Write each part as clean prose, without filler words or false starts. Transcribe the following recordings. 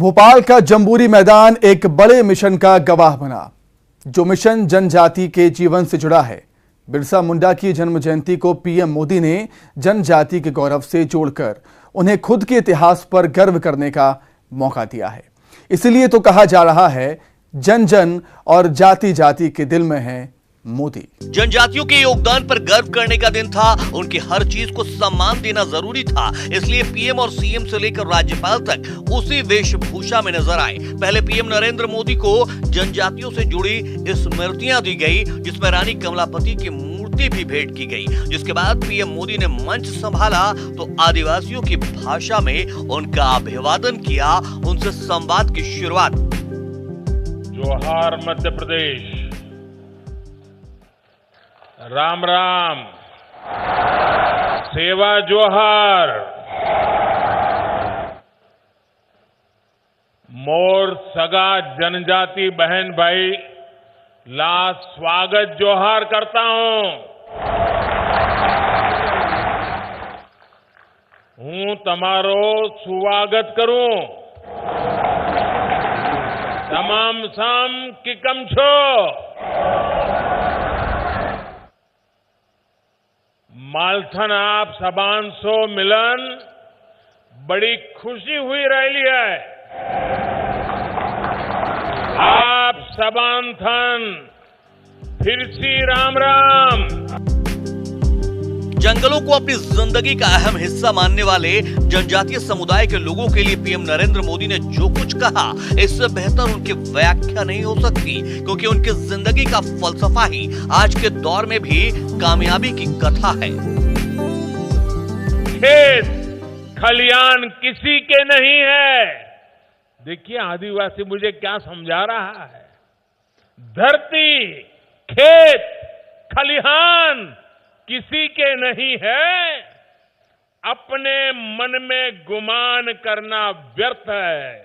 भोपाल का जंबूरी मैदान एक बड़े मिशन का गवाह बना, जो मिशन जनजाति के जीवन से जुड़ा है। बिरसा मुंडा की जन्म जयंती को पीएम मोदी ने जनजाति के गौरव से जोड़कर उन्हें खुद के इतिहास पर गर्व करने का मौका दिया है। इसीलिए तो कहा जा रहा है, जन जन और जाति जाति के दिल में है मोदी। जनजातियों के योगदान पर गर्व करने का दिन था, उनकी हर चीज को सम्मान देना जरूरी था। इसलिए पीएम और सीएम से लेकर राज्यपाल तक उसी वेशभूषा में नजर आए। पहले पीएम नरेंद्र मोदी को जनजातियों से जुड़ी स्मृतियां दी गई, जिसमें रानी कमलापति की मूर्ति भी भेंट की गई। जिसके बाद पीएम मोदी ने मंच संभाला तो आदिवासियों की भाषा में उनका अभिवादन किया, उनसे संवाद की शुरुआत। जोहार मध्य प्रदेश, राम राम, सेवा जोहार। मोर सगा जनजाति बहन भाई ला स्वागत जोहार करता हूं तमारो स्वागत करूं। तमाम साम की कम छो। मालथन आप सबान सो मिलन बड़ी खुशी हुई रही है। आप सबान थन फिर सी राम राम। जंगलों को अपनी जिंदगी का अहम हिस्सा मानने वाले जनजातीय समुदाय के लोगों के लिए पीएम नरेंद्र मोदी ने जो कुछ कहा, इससे बेहतर उनकी व्याख्या नहीं हो सकती, क्योंकि उनकी जिंदगी का फलसफा ही आज के दौर में भी कामयाबी की कथा है। खेत खलियान किसी के नहीं है। देखिए आदिवासी मुझे क्या समझा रहा है। धरती, खेत, खलिहान किसी के नहीं है। अपने मन में गुमान करना व्यर्थ है।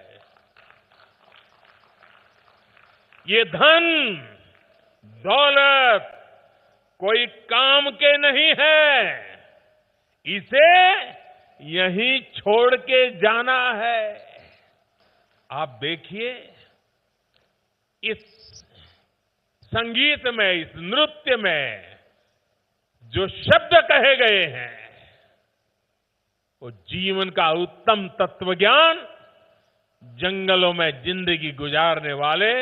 ये धन दौलत कोई काम के नहीं है। इसे यहीं छोड़ के जाना है। आप देखिए, इस संगीत में, इस नृत्य में जो शब्द कहे गए हैं, वो जीवन का उत्तम तत्व ज्ञान जंगलों में जिंदगी गुजारने वाले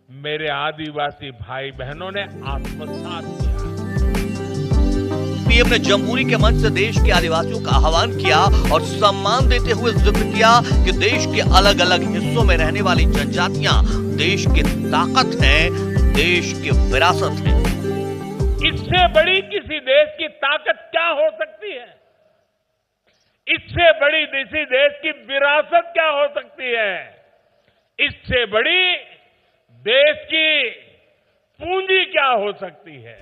मेरे आदिवासी भाई बहनों ने आत्मसात किया। पीएम ने जंबूरी के मंच से देश के आदिवासियों का आह्वान किया और सम्मान देते हुए जिक्र किया कि देश के अलग अलग हिस्सों में रहने वाली जनजातियां देश की ताकत हैं, देश की विरासत है। इससे बड़ी किसी देश की ताकत क्या हो सकती है? इससे बड़ी किसी देश की विरासत क्या हो सकती है? इससे बड़ी देश की पूंजी क्या हो सकती है?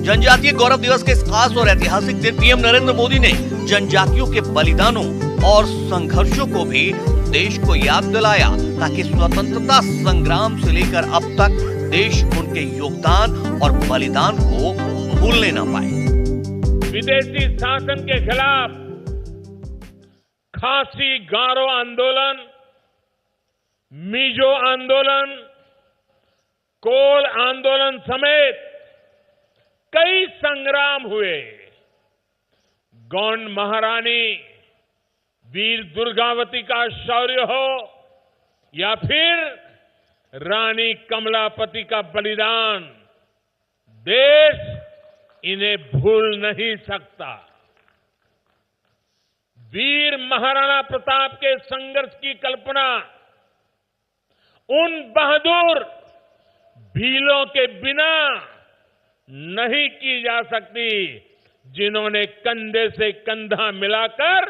जनजातीय गौरव दिवस के इस खास और ऐतिहासिक दिन पीएम नरेंद्र मोदी ने जनजातियों के बलिदानों और संघर्षों को भी देश को याद दिलाया, ताकि स्वतंत्रता संग्राम से लेकर अब तक देश उनके योगदान और बलिदान को भूलने न पाए। विदेशी शासन के खिलाफ खासी गारो आंदोलन, मिजो आंदोलन, कोल आंदोलन समेत कई संग्राम हुए। गौंड महारानी वीर दुर्गावती का शौर्य हो या फिर रानी कमलापति का बलिदान, देश इन्हें भूल नहीं सकता। वीर महाराणा प्रताप के संघर्ष की कल्पना उन बहादुर भीलों के बिना नहीं की जा सकती, जिन्होंने कंधे से कंधा मिलाकर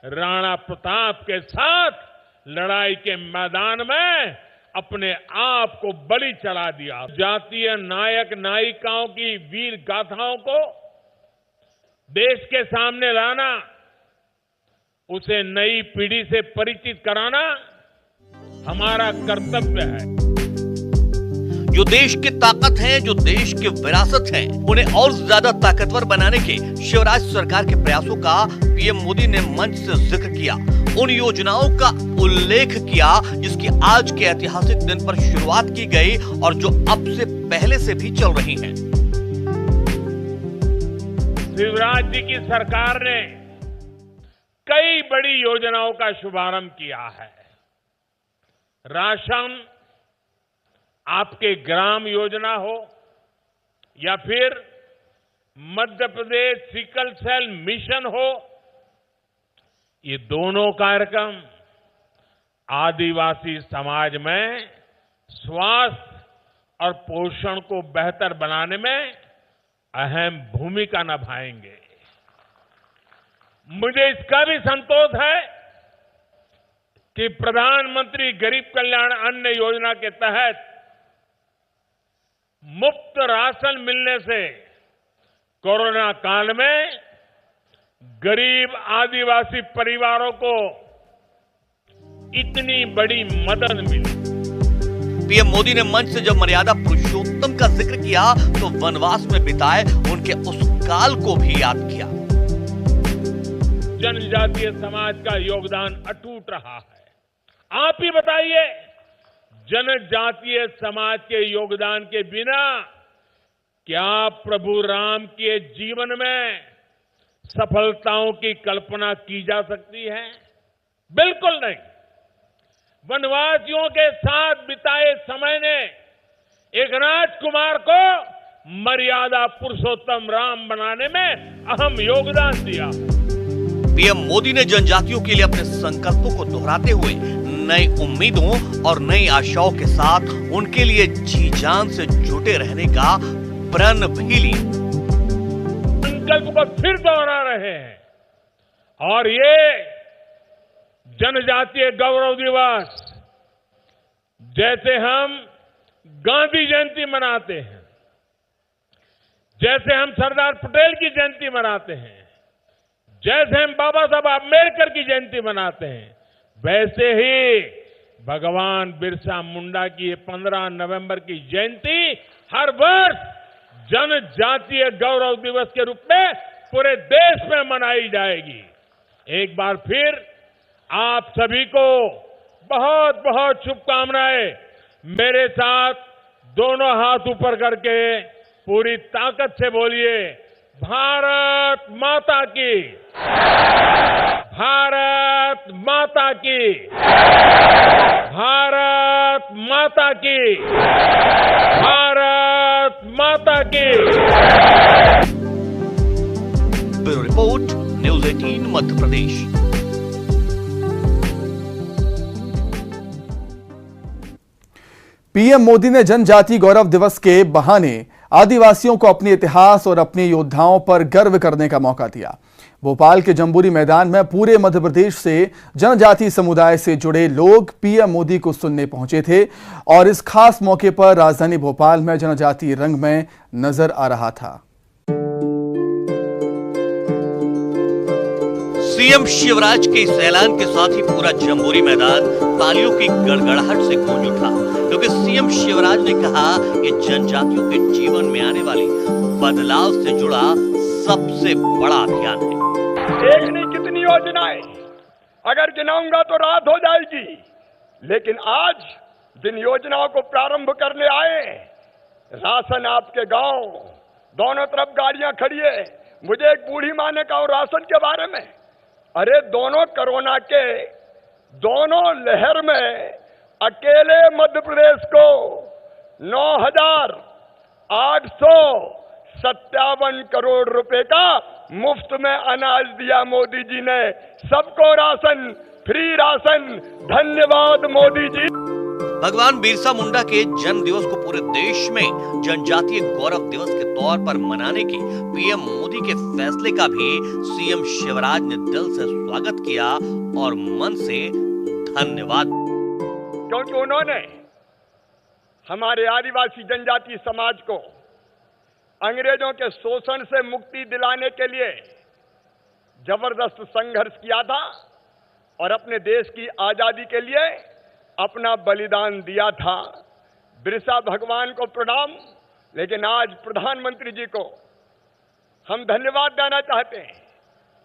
राणा प्रताप के साथ लड़ाई के मैदान में अपने आप को बलि चढ़ा दिया। जातीय नायक नायिकाओं की वीर गाथाओं को देश के सामने लाना, उसे नई पीढ़ी से परिचित कराना हमारा कर्तव्य है। जो देश की ताकत है, जो देश की विरासत है, उन्हें और ज्यादा ताकतवर बनाने के शिवराज सरकार के प्रयासों का पीएम मोदी ने मंच से जिक्र किया। उन योजनाओं का उल्लेख किया जिसकी आज के ऐतिहासिक दिन पर शुरुआत की गई और जो अब से पहले से भी चल रही हैं। शिवराज जी की सरकार ने कई बड़ी योजनाओं का शुभारंभ किया है। राशन आपके ग्राम योजना हो या फिर Madhya Pradesh sickle cell mission हो, ये दोनों कार्यक्रम आदिवासी समाज में स्वास्थ्य और पोषण को बेहतर बनाने में अहम भूमिका निभाएंगे। मुझे इसका भी संतोष है कि प्रधानमंत्री गरीब कल्याण अन्न योजना के तहत मुफ्त राशन मिलने से कोरोना काल में गरीब आदिवासी परिवारों को इतनी बड़ी मदद मिली। पीएम मोदी ने मंच से जब मर्यादा पुरुषोत्तम का जिक्र किया तो वनवास में बिताए उनके उस काल को भी याद किया। जनजातीय समाज का योगदान अटूट रहा है। आप ही बताइए, जनजातीय समाज के योगदान के बिना क्या प्रभु राम के जीवन में सफलताओं की कल्पना की जा सकती है? बिल्कुल नहीं। वनवासियों के साथ बिताए समय ने एक राजकुमार को मर्यादा पुरुषोत्तम राम बनाने में अहम योगदान दिया। पीएम मोदी ने जनजातियों के लिए अपने संकल्पों को दोहराते हुए नई उम्मीदों और नई आशाओं के साथ उनके लिए जी जान से जुटे रहने का प्रण भी लिया। संकल्प को फिर दोहरा रहे हैं और ये जनजातीय गौरव दिवस जैसे हम गांधी जयंती मनाते हैं, जैसे हम सरदार पटेल की जयंती मनाते हैं, जैसे हम बाबा साहब अम्बेडकर की जयंती मनाते हैं, वैसे ही भगवान बिरसा मुंडा की 15 नवंबर की जयंती हर वर्ष जनजातीय गौरव दिवस के रूप में पूरे देश में मनाई जाएगी। एक बार फिर आप सभी को बहुत बहुत शुभकामनाएं। मेरे साथ दोनों हाथ ऊपर करके पूरी ताकत से बोलिए, भारत माता की, भारत माता की, भारत माता की, भारत माता की। Bureau report, news 18 Madhya Pradesh. PM Modi ने जनजाति गौरव दिवस के बहाने आदिवासियों को अपने इतिहास और अपने योद्धाओं पर गर्व करने का मौका दिया। भोपाल के जंबूरी मैदान में पूरे मध्य प्रदेश से जनजाति समुदाय से जुड़े लोग पीएम मोदी को सुनने पहुंचे थे और इस खास मौके पर राजधानी भोपाल में जनजातीय रंग में नजर आ रहा था। सीएम शिवराज के इस ऐलान के साथ ही पूरा जंबूरी मैदान तालियों की गड़गड़ाहट से गूंज उठा, क्योंकि सीएम शिवराज ने कहा कि जनजातियों के जीवन में आने वाले बदलाव से जुड़ा सबसे बड़ा अभियान है। एक नहीं कितनी योजनाएं, अगर गिनाऊंगा तो रात हो जाएगी, लेकिन आज जिन योजनाओं को प्रारंभ करने आए, राशन आपके गांव, दोनों तरफ गाड़ियां खड़ी है। मुझे एक बूढ़ी माँ ने कहा राशन के बारे में, अरे दोनों कोरोना के दोनों लहर में अकेले मध्य प्रदेश को 9,857 करोड़ रुपए का मुफ्त में अनाज दिया मोदी जी ने। सबको राशन, फ्री राशन। धन्यवाद मोदी जी। भगवान बिरसा मुंडा के जन्म दिवस को पूरे देश में जनजातीय गौरव दिवस के तौर पर मनाने के पीएम मोदी के फैसले का भी सीएम शिवराज ने दिल से स्वागत किया और मन से धन्यवाद। क्योंकि उन्होंने हमारे आदिवासी जनजाति समाज को अंग्रेजों के शोषण से मुक्ति दिलाने के लिए जबरदस्त संघर्ष किया था और अपने देश की आजादी के लिए अपना बलिदान दिया था। बिरसा भगवान को प्रणाम। लेकिन आज प्रधानमंत्री जी को हम धन्यवाद देना चाहते हैं,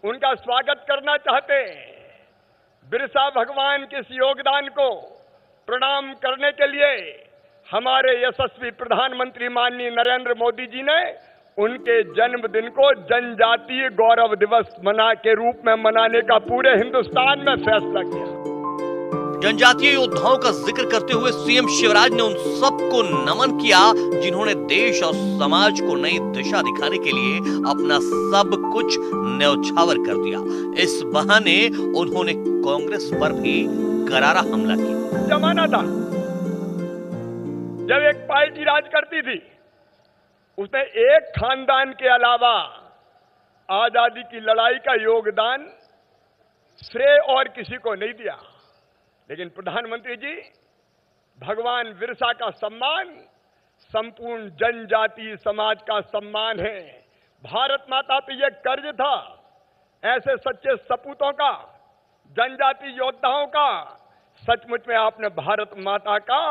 उनका स्वागत करना चाहते हैं। बिरसा भगवान के इस योगदान को प्रणाम करने के लिए हमारे यशस्वी प्रधानमंत्री माननीय नरेंद्र मोदी जी ने उनके जन्मदिन को जनजातीय गौरव दिवस के रूप में मनाने का पूरे हिंदुस्तान में फैसला किया। जनजातीय योद्धाओं का जिक्र करते हुए सीएम शिवराज ने उन सबको नमन किया जिन्होंने देश और समाज को नई दिशा दिखाने के लिए अपना सब कुछ न्यौछावर कर दिया। इस बहाने उन्होंने कांग्रेस पर भी करारा हमला किया। जमाना था जब एक पार्टी राज करती थी, उसने एक खानदान के अलावा आजादी की लड़ाई का योगदान श्रेय और किसी को नहीं दिया। लेकिन प्रधानमंत्री जी, भगवान बिरसा का सम्मान संपूर्ण जनजातीय समाज का सम्मान है। भारत माता पे यह कर्ज था, ऐसे सच्चे सपूतों का, जनजातीय योद्धाओं का। सचमुच में आपने भारत माता का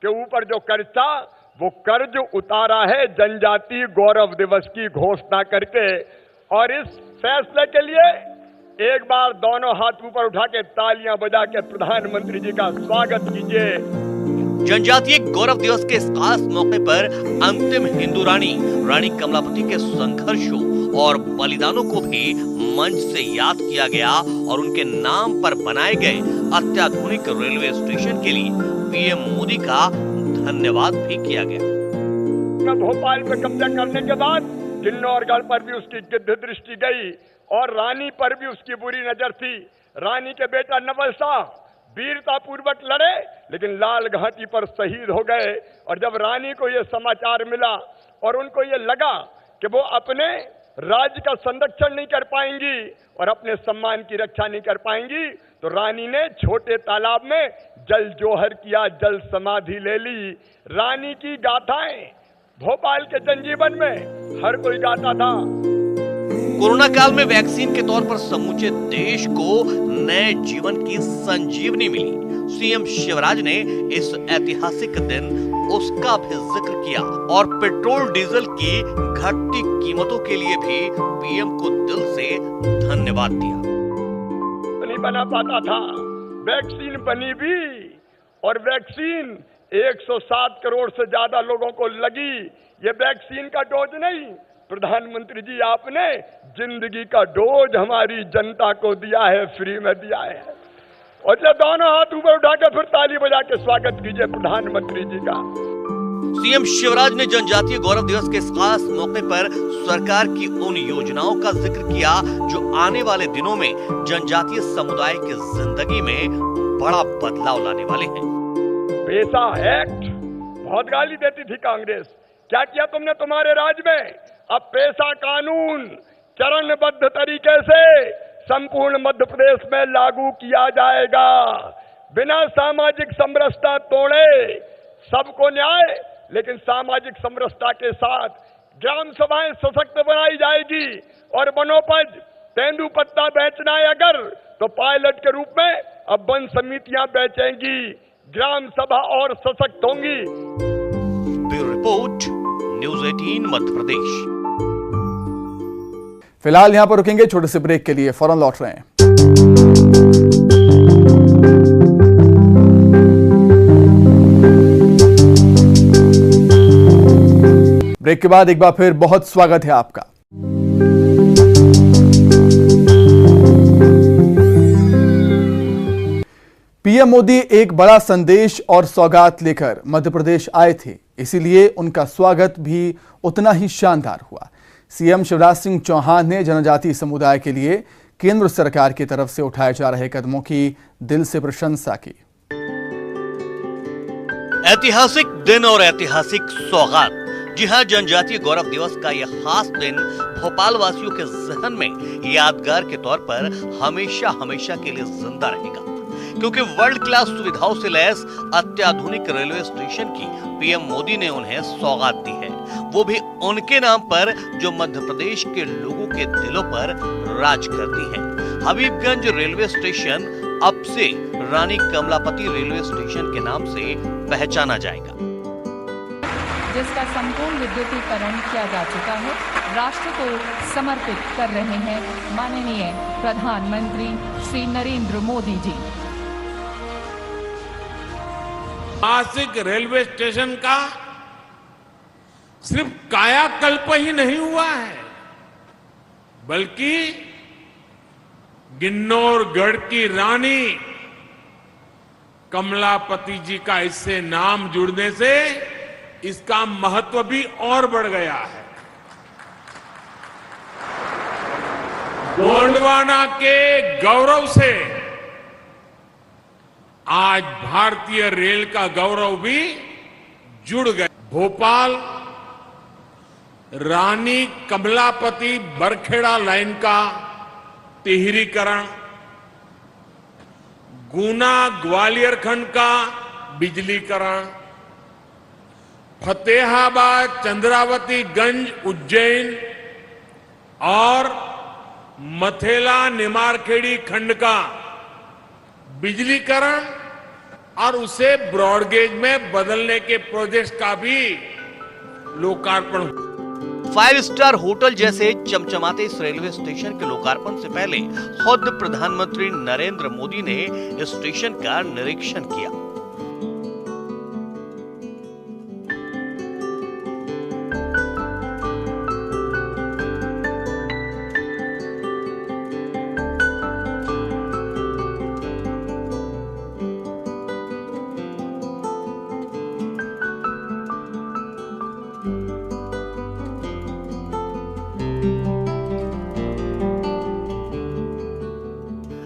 के ऊपर जो कर्ज था वो कर्ज उतारा है जनजातीय गौरव दिवस की घोषणा करके। और इस फैसले के लिए एक बार दोनों हाथ ऊपर उठा के तालियां बजा के प्रधानमंत्री जी का स्वागत कीजिए। जनजातीय गौरव दिवस के इस खास मौके पर अंतिम हिंदू रानी कमलापति के संघर्षों और बलिदानों को भी मंच से याद किया गया और उनके नाम पर बनाए गए अत्याधुनिक रेलवे स्टेशन के लिए पीएम मोदी का धन्यवाद भी किया गया। भोपाल पे कब्जा करने के बाद किन्नौरगढ़ पर भी उसकी गिद्ध दृष्टि गई और रानी पर भी उसकी बुरी नजर थी। रानी के बेटा नवल शाह वीरता पूर्वक लड़े लेकिन लाल घाटी पर शहीद हो गए। और जब रानी को यह समाचार मिला और उनको यह लगा कि वो अपने राज्य का संरक्षण नहीं कर पाएंगी और अपने सम्मान की रक्षा नहीं कर पाएंगी, तो रानी ने छोटे तालाब में जल जोहर किया, जल समाधि ले ली। रानी की गाथाएं भोपाल के जनजीवन में हर कोई गाता था। कोरोना काल में वैक्सीन के तौर पर समूचे देश को नए जीवन की संजीवनी मिली। सीएम शिवराज ने इस ऐतिहासिक दिन उसका भी जिक्र किया और पेट्रोल डीजल की घटती कीमतों के लिए भी पीएम को दिल से धन्यवाद दिया। नहीं बना पाता था, वैक्सीन बनी भी और वैक्सीन 107 करोड़ से ज्यादा लोगों को लगी। ये वैक्सीन का डोज नहीं, प्रधानमंत्री जी आपने जिंदगी का डोज हमारी जनता को दिया है, फ्री में दिया है। और जब दोनों हाथ ऊपर उठा के फिर ताली बजा के स्वागत कीजिए प्रधानमंत्री जी का। सीएम शिवराज ने जनजातीय गौरव दिवस के इस खास मौके पर सरकार की उन योजनाओं का जिक्र किया जो आने वाले दिनों में जनजातीय समुदाय की जिंदगी में बड़ा बदलाव लाने वाले हैं। पैसा एक्ट बहुत गाली देती थी कांग्रेस, क्या किया तुमने तुम्हारे राज में? अब पैसा कानून चरणबद्ध तरीके से संपूर्ण मध्य प्रदेश में लागू किया जाएगा, बिना सामाजिक समरसता तोड़े। सबको न्याय, लेकिन सामाजिक समरसता के साथ ग्राम सभाएं सशक्त बनाई जाएगी और वनोपज तेंदुपत्ता बेचना है अगर तो पायलट के रूप में अब वन समितियां बेचेंगी, ग्राम सभा और सशक्त होंगी। Bureau report, news 18 Madhya Pradesh. फिलहाल यहां पर रुकेंगे छोटे से ब्रेक के लिए, फौरन लौट रहे हैं। ब्रेक के बाद एक बार फिर बहुत स्वागत है आपका। पीएम मोदी एक बड़ा संदेश और सौगात लेकर मध्य प्रदेश आए थे, इसीलिए उनका स्वागत भी उतना ही शानदार हुआ। सीएम शिवराज सिंह चौहान ने जनजातीय समुदाय के लिए केंद्र सरकार की तरफ से उठाए जा रहे कदमों की दिल से प्रशंसा की। ऐतिहासिक दिन और ऐतिहासिक सौगात। जी हां, जनजातीय गौरव दिवस का यह खास दिन भोपाल वासियों के जहन में यादगार के तौर पर हमेशा हमेशा के लिए जिंदा रहेगा, क्योंकि वर्ल्ड क्लास सुविधाओं से लैस अत्याधुनिक रेलवे स्टेशन की पीएम मोदी ने उन्हें सौगात दी है, वो भी उनके नाम पर जो मध्य प्रदेश के लोगों के दिलों पर राज करती है। हबीबगंज रेलवे स्टेशन अब से रानी कमलापति रेलवे स्टेशन के नाम से पहचाना जाएगा। जिसका संपूर्ण विद्युतीकरण किया जा चुका है, राष्ट्र को समर्पित कर रहे हैं माननीय प्रधानमंत्री श्री नरेंद्र मोदी जी। ऐतिहासिक रेलवे स्टेशन का सिर्फ कायाकल्प ही नहीं हुआ है, बल्कि किन्नौरगढ़ की रानी कमलापति जी का इससे नाम जुड़ने से इसका महत्व भी और बढ़ गया है। गोंडवाना के गौरव से आज भारतीय रेल का गौरव भी जुड़ गया। भोपाल रानी कमलापति बरखेड़ा लाइन का तिहरीकरण, गुना ग्वालियर खंड का बिजलीकरण, फतेहाबाद चंद्रावती गंज उज्जैन और मथेला निमारखेड़ी खंड का बिजलीकरण और उसे ब्रॉडगेज में बदलने के प्रोजेक्ट का भी लोकार्पण। 5 स्टार होटल जैसे चमचमाते इस रेलवे स्टेशन के लोकार्पण से पहले खुद प्रधानमंत्री नरेंद्र मोदी ने इस स्टेशन का निरीक्षण किया।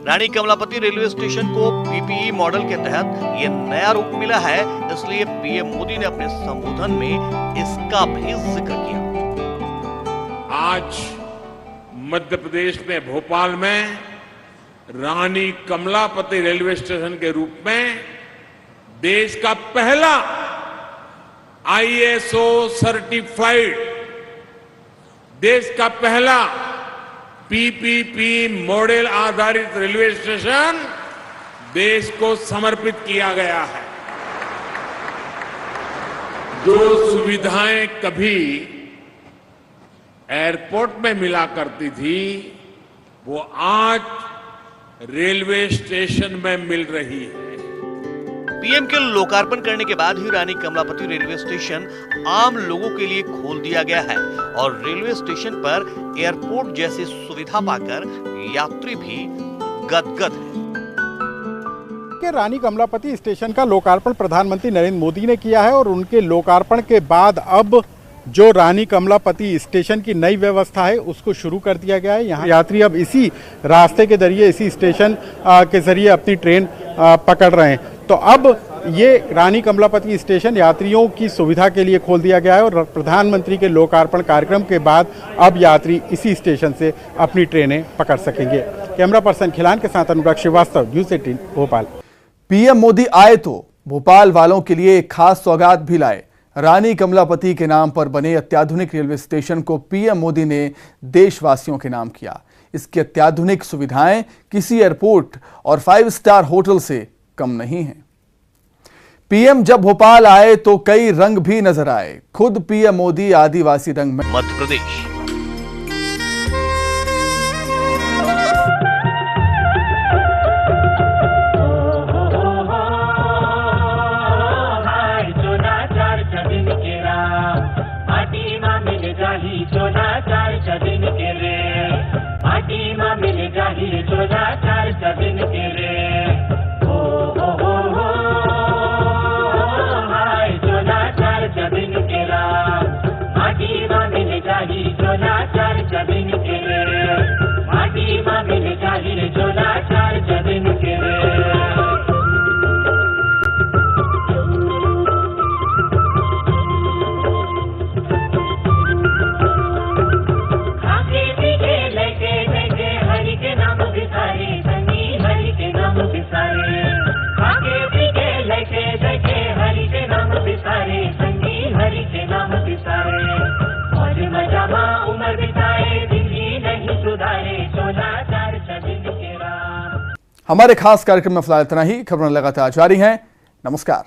रानी कमलापति रेलवे स्टेशन को पीपीई मॉडल के तहत ये नया रूप मिला है, इसलिए पीएम मोदी ने अपने संबोधन में इसका भी जिक्र किया। आज मध्य प्रदेश में भोपाल में रानी कमलापति रेलवे स्टेशन के रूप में देश का पहला ISO सर्टिफाइड, देश का पहला PPP मॉडल आधारित रेलवे स्टेशन देश को समर्पित किया गया है। जो सुविधाएं कभी एयरपोर्ट में मिला करती थी, वो आज रेलवे स्टेशन में मिल रही है। पीएम के लोकार्पण करने के बाद ही रानी कमलापति रेलवे स्टेशन आम लोगों के लिए खोल दिया गया है और रेलवे स्टेशन पर एयरपोर्ट जैसी सुविधा पाकर यात्री भी गदगद है। कि रानी कमलापति स्टेशन का लोकार्पण प्रधानमंत्री नरेंद्र मोदी ने किया है और उनके लोकार्पण के बाद अब जो रानी कमलापति स्टेशन की नई व्यवस्था है उसको शुरू कर दिया गया है। यहाँ यात्री अब इसी रास्ते के जरिए, इसी स्टेशन के जरिए अपनी ट्रेन पकड़ रहे हैं। तो अब ये रानी कमलापति स्टेशन यात्रियों की सुविधा के लिए खोल दिया गया है और प्रधानमंत्री के लोकार्पण कार्यक्रम के बाद अब यात्री इसी स्टेशन से अपनी ट्रेनें पकड़ सकेंगे। कैमरा पर्सन खिलान के साथ अनुराग श्रीवास्तव, न्यूज़ 18 भोपाल। पीएम मोदी आए तो भोपाल वालों के लिए एक खास सौगात भी लाए। रानी कमलापति के नाम पर बने अत्याधुनिक रेलवे स्टेशन को पीएम मोदी ने देशवासियों के नाम किया। इसकी अत्याधुनिक सुविधाएं किसी एयरपोर्ट और 5 स्टार होटल से कम नहीं है। पीएम जब भोपाल आए तो कई रंग भी नजर आए। खुद पीएम मोदी आदिवासी रंग में। मध्य प्रदेश हमारे खास कार्यक्रम में फिलहाल इतना ही। खबरें लगातार जारी हैं। नमस्कार।